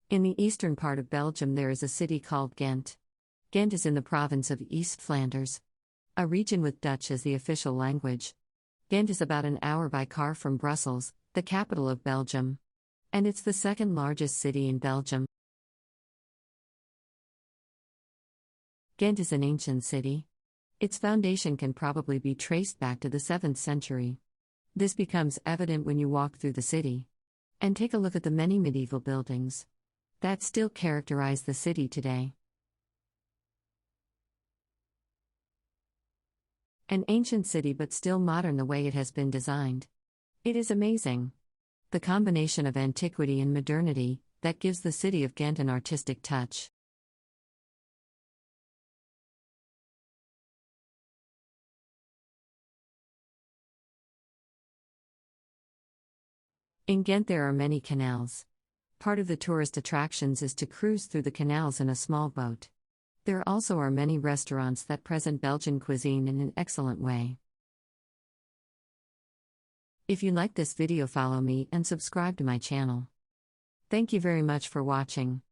In the eastern part of Belgium there is a city called Ghent. Ghent is in the province of East Flanders, a region with Dutch as the official language. Ghent is about an hour by car from Brussels, the capital of Belgium. And it's the second largest city in Belgium. Ghent is an ancient city. Its foundation can probably be traced back to the 7th century. This becomes evident when you walk through the city and take a look at the many medieval buildings that still characterize the city today. An ancient city but still modern the way it has been designed. It is amazing. The combination of antiquity and modernity that gives the city of Ghent an artistic touch. In Ghent there are many canals. Part of the tourist attractions is to cruise through the canals in a small boat. There also are many restaurants that present Belgian cuisine in an excellent way. If you like this video, follow me and subscribe to my channel. Thank you very much for watching.